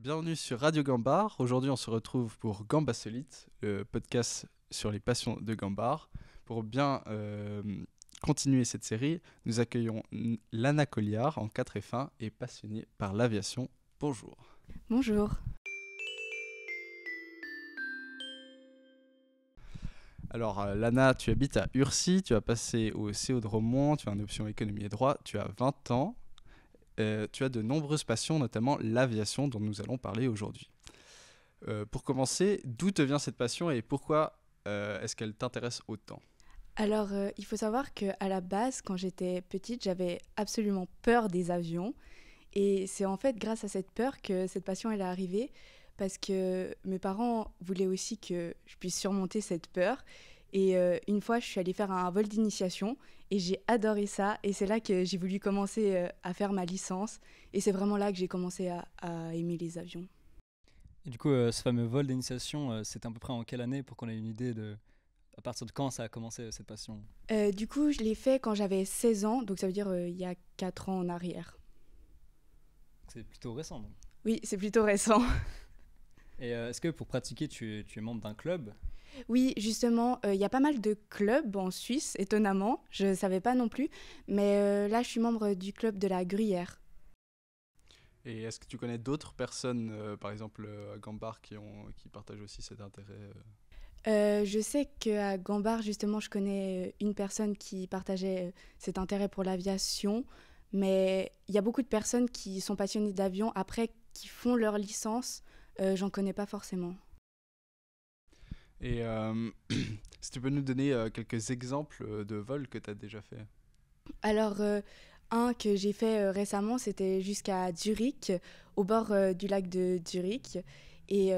Bienvenue sur Radio Gambard. Aujourd'hui, on se retrouve pour Gamba Solite, le podcast sur les passions de Gambard. Pour bien continuer cette série, nous accueillons Lana Colliard en 4F1 et passionnée par l'aviation. Bonjour. Bonjour. Alors, Lana, tu habites à Urcy, tu as passé au CO de Romont, tu as une option économie et droit, tu as 20 ans. Tu as de nombreuses passions, notamment l'aviation dont nous allons parler aujourd'hui. Pour commencer, d'où te vient cette passion et pourquoi est-ce qu'elle t'intéresse autant ? Alors, il faut savoir qu'à la base, quand j'étais petite, j'avais absolument peur des avions. Et c'est en fait grâce à cette peur que cette passion elle est arrivée, parce que mes parents voulaient aussi que je puisse surmonter cette peur. Et une fois, je suis allée faire un vol d'initiation et j'ai adoré ça. Et c'est là que j'ai voulu commencer à faire ma licence. Et c'est vraiment là que j'ai commencé à aimer les avions. Et du coup, ce fameux vol d'initiation, c'était à peu près en quelle année pour qu'on ait une idée de à partir de quand ça a commencé cette passion ? Du coup, je l'ai fait quand j'avais 16 ans, donc ça veut dire il y a 4 ans en arrière. C'est plutôt récent, donc. Oui, c'est plutôt récent. Et est-ce que pour pratiquer, tu es membre d'un club ? Oui, justement, il y a pas mal de clubs en Suisse, étonnamment. Je ne savais pas non plus. Mais là, je suis membre du club de la Gruyère. Et est-ce que tu connais d'autres personnes, par exemple à Gambard, qui partagent aussi cet intérêt Je sais qu'à Gambard, justement, je connais une personne qui partageait cet intérêt pour l'aviation. Mais il y a beaucoup de personnes qui sont passionnées d'avion, après, qui font leur licence. J'en connais pas forcément. Et si tu peux nous donner quelques exemples de vols que tu as déjà fait. Alors, un que j'ai fait récemment, c'était jusqu'à Zurich, au bord du lac de Zurich. Et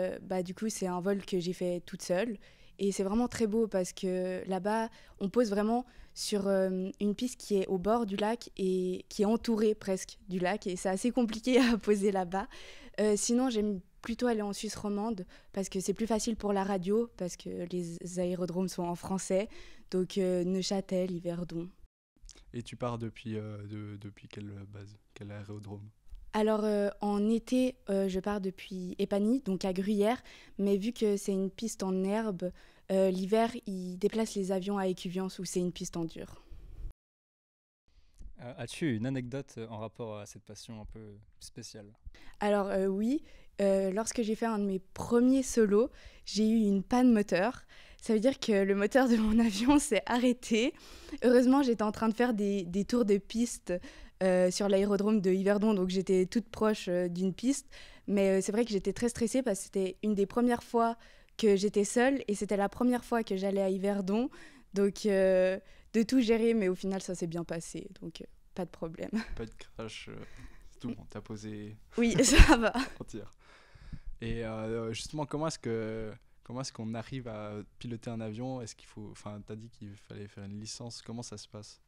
du coup, c'est un vol que j'ai fait toute seule. Et c'est vraiment très beau parce que là-bas, on pose vraiment sur une piste qui est au bord du lac et qui est entourée presque du lac. Et c'est assez compliqué à poser là-bas. Sinon, j'aime plutôt aller en Suisse romande parce que c'est plus facile pour la radio, parce que les aérodromes sont en français. Donc, Neuchâtel, Yverdon. Et tu pars depuis quelle base, quel aérodrome ? Alors, en été, je pars depuis Epagny, donc à Gruyère, mais vu que c'est une piste en herbe, l'hiver, ils déplacent les avions à Écuviance où c'est une piste en dur. As-tu une anecdote en rapport à cette passion un peu spéciale ? Alors, oui, lorsque j'ai fait un de mes premiers solos, j'ai eu une panne moteur. Ça veut dire que le moteur de mon avion s'est arrêté. Heureusement, j'étais en train de faire des tours de piste sur l'aérodrome de Yverdon, donc j'étais toute proche d'une piste. Mais c'est vrai que j'étais très stressée parce que c'était une des premières fois que j'étais seule et c'était la première fois que j'allais à Yverdon. Donc, de tout gérer, mais au final, ça s'est bien passé. Donc, pas de problème. Pas de crash, c'est tout bon, t'as posé Oui, ça va. entière. Et justement, comment est-ce qu'on arrive à piloter un avion ? Est-ce qu'il faut, enfin, t'as dit qu'il fallait faire une licence. Comment ça se passe ?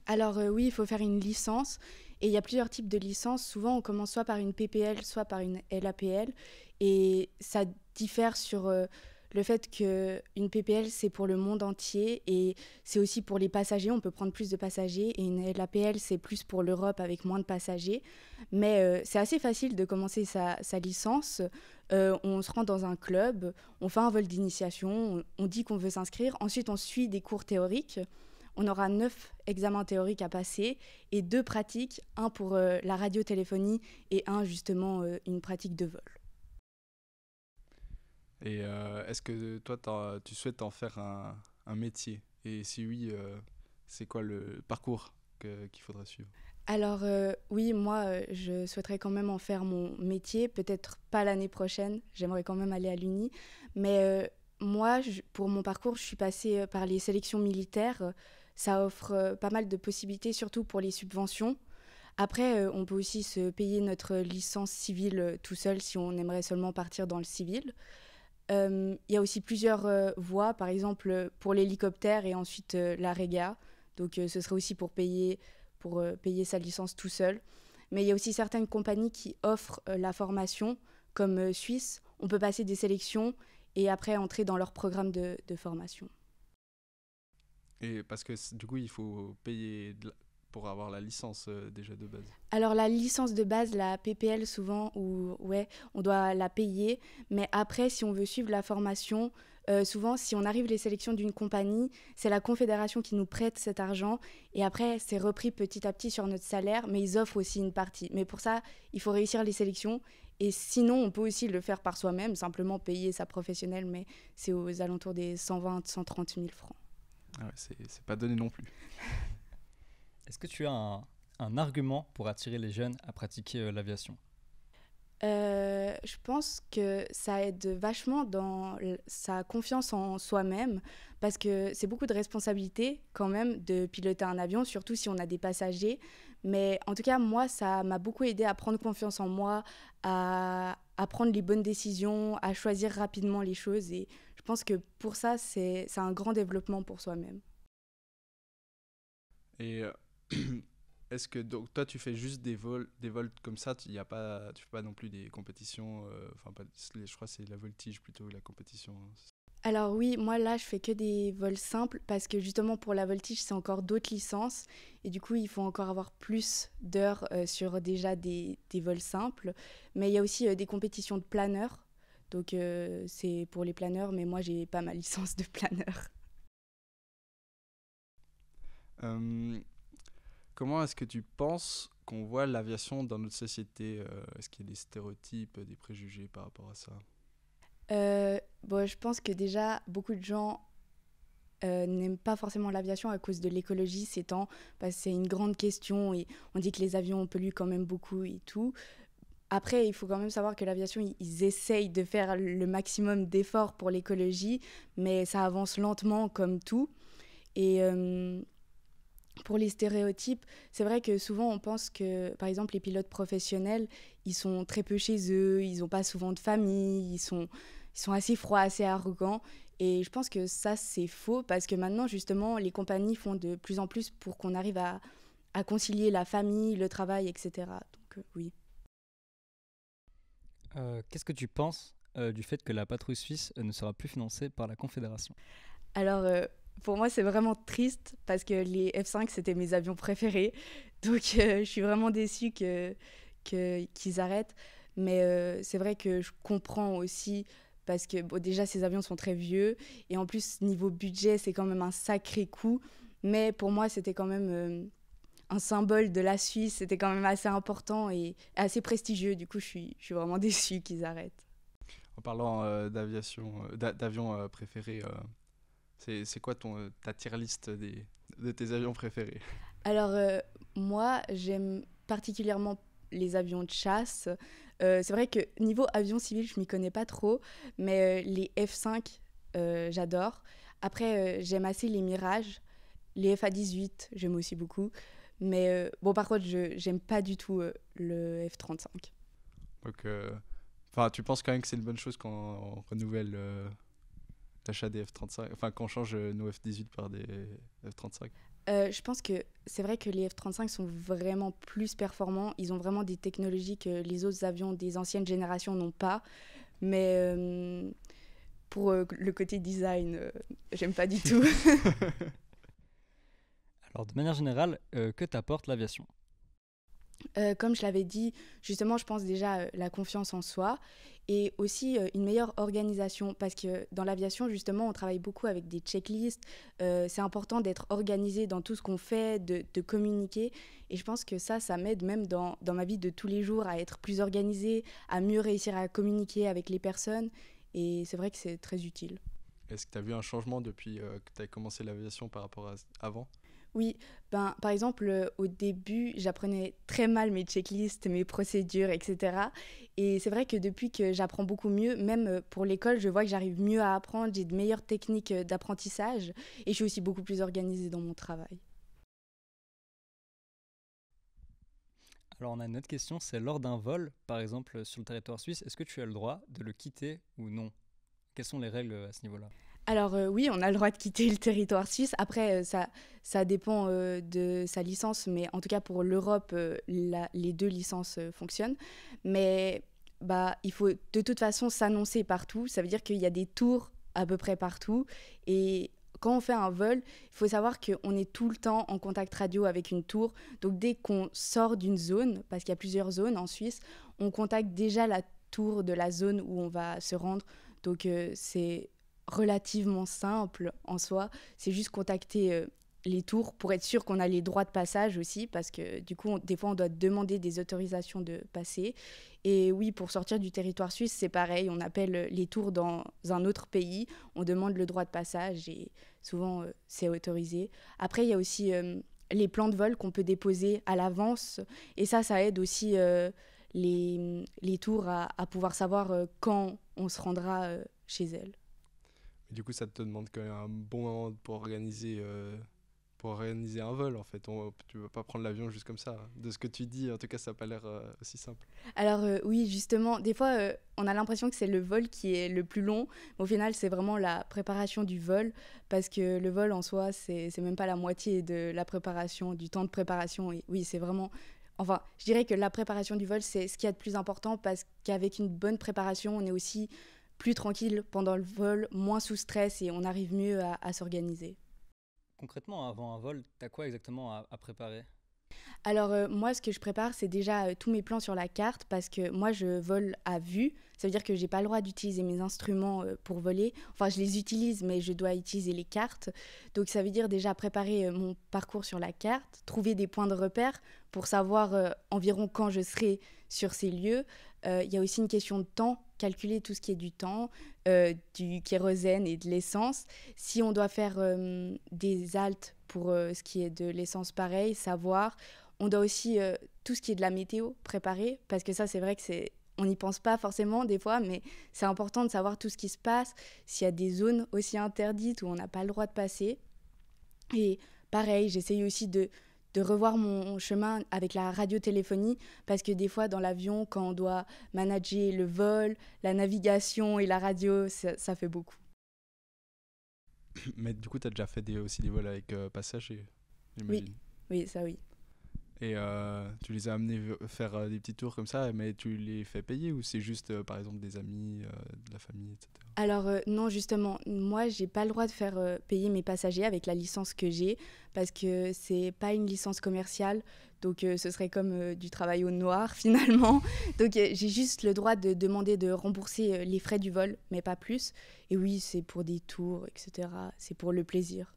Alors oui, il faut faire une licence et il y a plusieurs types de licences. Souvent, on commence soit par une PPL, soit par une LAPL et ça diffère sur le fait qu'une PPL, c'est pour le monde entier et c'est aussi pour les passagers. On peut prendre plus de passagers et une LAPL, c'est plus pour l'Europe avec moins de passagers. Mais c'est assez facile de commencer sa licence. On se rend dans un club, on fait un vol d'initiation, on dit qu'on veut s'inscrire. Ensuite, on suit des cours théoriques. On aura 9 examens théoriques à passer et 2 pratiques, un pour la radiotéléphonie et un justement une pratique de vol. Et est-ce que toi, tu souhaites en faire un métier ? Et si oui, c'est quoi le parcours qu'il faudra suivre ? Alors oui, moi je souhaiterais quand même en faire mon métier, peut-être pas l'année prochaine, j'aimerais quand même aller à l'Uni, mais moi pour mon parcours je suis passée par les sélections militaires, ça offre pas mal de possibilités, surtout pour les subventions. Après, on peut aussi se payer notre licence civile tout seul si on aimerait seulement partir dans le civil. Il y a aussi plusieurs voies, par exemple pour l'hélicoptère et ensuite la réga. Donc ce serait aussi pour payer sa licence tout seul. Mais il y a aussi certaines compagnies qui offrent la formation, comme Suisse. On peut passer des sélections et après entrer dans leur programme de formation. Et parce que du coup, il faut payer pour avoir la licence déjà de base? Alors la licence de base, la PPL souvent, ouais, on doit la payer. Mais après, si on veut suivre la formation, souvent si on arrive les sélections d'une compagnie, c'est la confédération qui nous prête cet argent. Et après, c'est repris petit à petit sur notre salaire, mais ils offrent aussi une partie. Mais pour ça, il faut réussir les sélections. Et sinon, on peut aussi le faire par soi-même, simplement payer sa professionnelle, mais c'est aux alentours des 120 130 000 francs. Ah ouais, c'est pas donné non plus. Est-ce que tu as un argument pour attirer les jeunes à pratiquer l'aviation? Je pense que ça aide vachement dans sa confiance en soi-même parce que c'est beaucoup de responsabilité quand même de piloter un avion, surtout si on a des passagers. Mais en tout cas, moi, ça m'a beaucoup aidé à prendre confiance en moi, à prendre les bonnes décisions, à choisir rapidement les choses. Et je pense que pour ça, c'est un grand développement pour soi-même. Et est-ce que donc toi tu fais juste des vols comme ça, tu fais pas non plus des compétitions, enfin je crois que c'est la voltige plutôt la compétition. Alors oui, moi là, je fais que des vols simples parce que justement pour la voltige, c'est encore d'autres licences et du coup, il faut encore avoir plus d'heures sur déjà des vols simples. Mais il y a aussi des compétitions de planeurs, donc c'est pour les planeurs, mais moi, j'ai pas ma licence de planeur. Euh, Comment est-ce que tu penses qu'on voit l'aviation dans notre société? Est-ce qu'il y a des stéréotypes, des préjugés par rapport à ça? Bon, je pense que déjà, beaucoup de gens n'aiment pas forcément l'aviation à cause de l'écologie ces temps, parce que c'est une grande question et on dit que les avions polluent quand même beaucoup et tout. Après, il faut quand même savoir que l'aviation, ils essayent de faire le maximum d'efforts pour l'écologie, mais ça avance lentement comme tout. Et pour les stéréotypes, c'est vrai que souvent on pense que, par exemple, les pilotes professionnels, ils sont très peu chez eux, ils n'ont pas souvent de famille, ils sont assez froids, assez arrogants. Et je pense que ça, c'est faux parce que maintenant, justement, les compagnies font de plus en plus pour qu'on arrive à concilier la famille, le travail, etc. Donc, oui. Qu'est-ce que tu penses du fait que la patrouille suisse ne sera plus financée par la Confédération? Alors, pour moi, c'est vraiment triste parce que les F5, c'était mes avions préférés. Donc, je suis vraiment déçue qu'ils arrêtent. Mais c'est vrai que je comprends aussi parce que bon, déjà, ces avions sont très vieux. Et en plus, niveau budget, c'est quand même un sacré coût. Mais pour moi, c'était quand même un symbole de la Suisse. C'était quand même assez important et assez prestigieux. Du coup, je suis vraiment déçue qu'ils arrêtent. En parlant d'avions préférés, c'est quoi ta tier list de tes avions préférés? Alors, moi, j'aime particulièrement les avions de chasse. C'est vrai que niveau avion civil, je m'y connais pas trop, mais les F5, j'adore. Après, j'aime assez les Mirage, les FA-18, j'aime aussi beaucoup. Mais bon, par contre, j'aime pas du tout le F-35. Donc, tu penses quand même que c'est une bonne chose qu'on renouvelle l'achat des F-35, enfin qu'on change nos F-18 par des F-35? Je pense que c'est vrai que les F-35 sont vraiment plus performants. Ils ont vraiment des technologies que les autres avions des anciennes générations n'ont pas. Mais pour le côté design, j'aime pas du tout. Alors, de manière générale, que t'apporte l'aviation? Comme je l'avais dit, justement, je pense déjà la confiance en soi et aussi une meilleure organisation parce que dans l'aviation, justement, on travaille beaucoup avec des checklists. C'est important d'être organisé dans tout ce qu'on fait, de communiquer. Et je pense que ça m'aide même dans ma vie de tous les jours à être plus organisée, à mieux réussir à communiquer avec les personnes. Et c'est vrai que c'est très utile. Est-ce que tu as vu un changement depuis que tu as commencé l'aviation par rapport à avant? Oui, ben, par exemple, au début, j'apprenais très mal mes checklists, mes procédures, etc. Et c'est vrai que depuis que j'apprends beaucoup mieux, même pour l'école, je vois que j'arrive mieux à apprendre, j'ai de meilleures techniques d'apprentissage et je suis aussi beaucoup plus organisée dans mon travail. Alors, on a une autre question, c'est lors d'un vol, par exemple sur le territoire suisse, est-ce que tu as le droit de le quitter ou non? Quelles sont les règles à ce niveau-là? Alors oui, on a le droit de quitter le territoire suisse. Après, ça dépend de sa licence, mais en tout cas pour l'Europe, les deux licences fonctionnent. Mais bah, il faut de toute façon s'annoncer partout. Ça veut dire qu'il y a des tours à peu près partout. Et quand on fait un vol, il faut savoir qu'on est tout le temps en contact radio avec une tour. Donc dès qu'on sort d'une zone, parce qu'il y a plusieurs zones en Suisse, on contacte déjà la tour de la zone où on va se rendre. Donc c'est relativement simple en soi. C'est juste contacter les tours pour être sûr qu'on a les droits de passage aussi, parce que du coup, des fois, on doit demander des autorisations de passer. Et oui, pour sortir du territoire suisse, c'est pareil. On appelle les tours dans un autre pays, on demande le droit de passage et souvent, c'est autorisé. Après, il y a aussi les plans de vol qu'on peut déposer à l'avance. Et ça aide aussi les tours à pouvoir savoir quand on se rendra chez elles. Et du coup, ça te demande quand même un bon moment pour organiser un vol, en fait. Tu ne vas pas prendre l'avion juste comme ça. De ce que tu dis, en tout cas, ça n'a pas l'air aussi simple. Alors oui, justement, des fois, on a l'impression que c'est le vol qui est le plus long. Mais au final, c'est vraiment la préparation du vol, parce que le vol en soi, c'est même pas la moitié de la préparation, du temps de préparation. Et oui, c'est vraiment... Enfin, je dirais que la préparation du vol, c'est ce qu'il y a de plus important, parce qu'avec une bonne préparation, on est aussi plus tranquille pendant le vol, moins sous stress et on arrive mieux à s'organiser. Concrètement, avant un vol, t'as quoi exactement à préparer? Alors moi, ce que je prépare, c'est déjà tous mes plans sur la carte, parce que moi, je vole à vue. Ça veut dire que j'ai pas le droit d'utiliser mes instruments pour voler. Enfin, je les utilise, mais je dois utiliser les cartes. Donc ça veut dire déjà préparer mon parcours sur la carte, trouver des points de repère pour savoir environ quand je serai sur ces lieux. Il y a aussi une question de temps, calculer tout ce qui est du temps, du kérosène et de l'essence. Si on doit faire des haltes pour ce qui est de l'essence, pareil, savoir. On doit aussi tout ce qui est de la météo préparer, parce que ça, c'est vrai que on n'y pense pas forcément des fois, mais c'est important de savoir tout ce qui se passe, s'il y a des zones aussi interdites où on n'a pas le droit de passer. Et pareil, j'essaye aussi de revoir mon chemin avec la radiotéléphonie, parce que des fois, dans l'avion, quand on doit manager le vol, la navigation et la radio, ça fait beaucoup. Mais du coup, tu as déjà fait aussi des vols avec passagers, j'imagine. Oui, ça oui. Et tu les as amenés faire des petits tours comme ça, mais tu les fais payer ou c'est juste, par exemple, des amis, de la famille, etc. Alors non, justement, moi, j'ai pas le droit de faire payer mes passagers avec la licence que j'ai, parce que c'est pas une licence commerciale, donc ce serait comme du travail au noir finalement. Donc j'ai juste le droit de demander de rembourser les frais du vol, mais pas plus. Et oui, c'est pour des tours, etc. C'est pour le plaisir.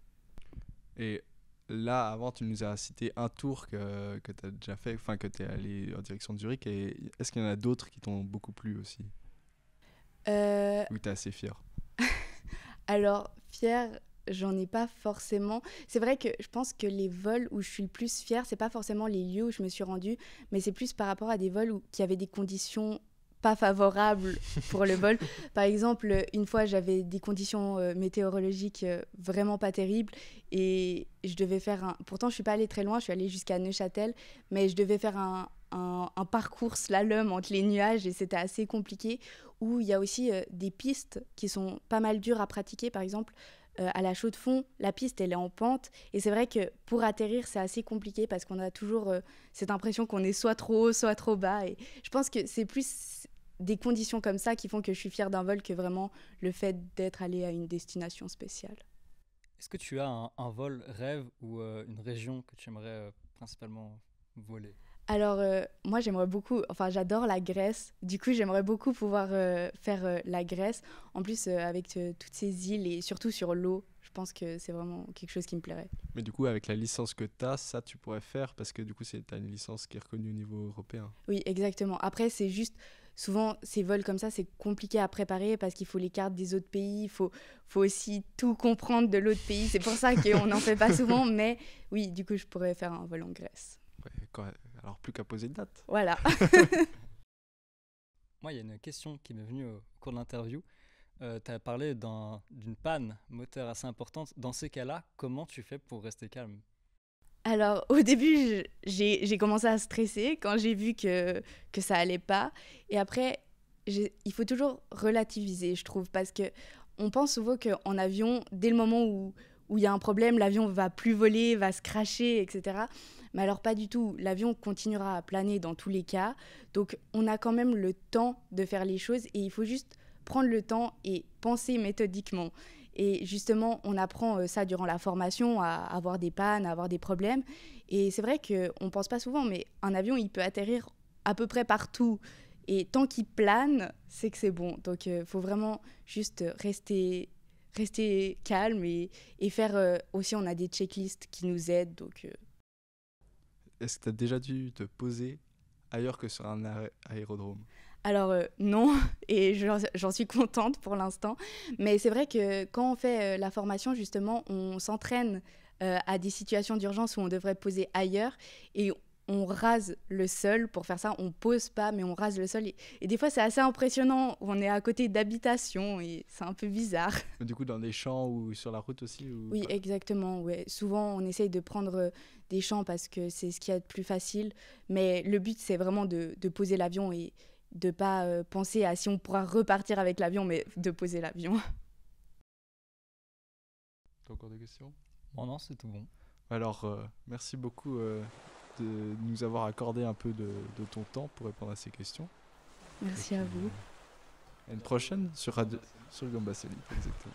Et là, avant, tu nous as cité un tour que tu as déjà fait, enfin que tu es allé en direction de Zurich. Et est-ce qu'il y en a d'autres qui t'ont beaucoup plu aussi Ou tu es assez fière? Alors, fière, j'en ai pas forcément. C'est vrai que je pense que les vols où je suis le plus fière, c'est pas forcément les lieux où je me suis rendue, mais c'est plus par rapport à des vols qui avaient des conditions pas favorables pour le vol. Par exemple, une fois, j'avais des conditions météorologiques vraiment pas terribles et je devais faire Pourtant, je suis pas allée très loin, je suis allée jusqu'à Neuchâtel, mais je devais faire un parcours slalom entre les nuages et c'était assez compliqué, où il y a aussi des pistes qui sont pas mal dures à pratiquer. Par exemple, à la Chaux-de-Fonds, la piste, elle est en pente. Et c'est vrai que pour atterrir, c'est assez compliqué parce qu'on a toujours cette impression qu'on est soit trop haut, soit trop bas. Et je pense que c'est plus des conditions comme ça qui font que je suis fière d'un vol que vraiment le fait d'être allée à une destination spéciale. Est-ce que tu as un vol rêve ou une région que tu aimerais principalement voler? Alors, moi, j'aimerais beaucoup... Enfin, j'adore la Grèce. Du coup, j'aimerais beaucoup pouvoir faire la Grèce. En plus, avec toutes ces îles et surtout sur l'eau, je pense que c'est vraiment quelque chose qui me plairait. Mais du coup, avec la licence que tu as, ça, tu pourrais faire parce que du coup, tu as une licence qui est reconnue au niveau européen. Oui, exactement. Après, c'est juste... Souvent, ces vols comme ça, c'est compliqué à préparer parce qu'il faut les cartes des autres pays, il faut aussi tout comprendre de l'autre pays. C'est pour ça qu'on n'en fait pas souvent. Mais oui, du coup, je pourrais faire un vol en Grèce. Ouais, alors, plus qu'à poser de date. Voilà. Moi, il y a une question qui m'est venue au cours de l'interview. Tu as parlé d'une panne moteur assez importante. Dans ces cas-là, comment tu fais pour rester calme? Alors, au début, j'ai commencé à stresser quand j'ai vu que ça allait pas. Et après, il faut toujours relativiser, je trouve, parce qu'on pense souvent qu'en avion, dès le moment où il y a un problème, l'avion va plus voler, va se crasher, etc. Mais alors, pas du tout. L'avion continuera à planer dans tous les cas. Donc, on a quand même le temps de faire les choses et il faut juste prendre le temps et penser méthodiquement. Et justement, on apprend ça durant la formation, à avoir des pannes, à avoir des problèmes. Et c'est vrai qu'on ne pense pas souvent, mais un avion, il peut atterrir à peu près partout. Et tant qu'il plane, c'est que c'est bon. Donc, il faut vraiment juste rester calme et faire aussi, on a des checklists qui nous aident. Donc, Est-ce que tu as déjà dû te poser ailleurs que sur un aérodrome? Alors non, et j'en suis contente pour l'instant. Mais c'est vrai que quand on fait la formation, justement, on s'entraîne à des situations d'urgence où on devrait poser ailleurs et on rase le sol pour faire ça. On pose pas, mais on rase le sol. Et des fois, c'est assez impressionnant. On est à côté d'habitations et c'est un peu bizarre. Mais du coup, dans les champs ou sur la route aussi ou Oui, pas? exactement. Ouais. Souvent, on essaye de prendre des champs parce que c'est ce qu'il y a de plus facile. Mais le but, c'est vraiment de poser l'avion et de pas penser à si on pourra repartir avec l'avion, mais de poser l'avion. T'as encore des questions? Bon, non, c'est tout bon. Alors, merci beaucoup de nous avoir accordé un peu de ton temps pour répondre à ces questions. Merci Et à puis, vous. à une prochaine sur Gambasoli, exactement.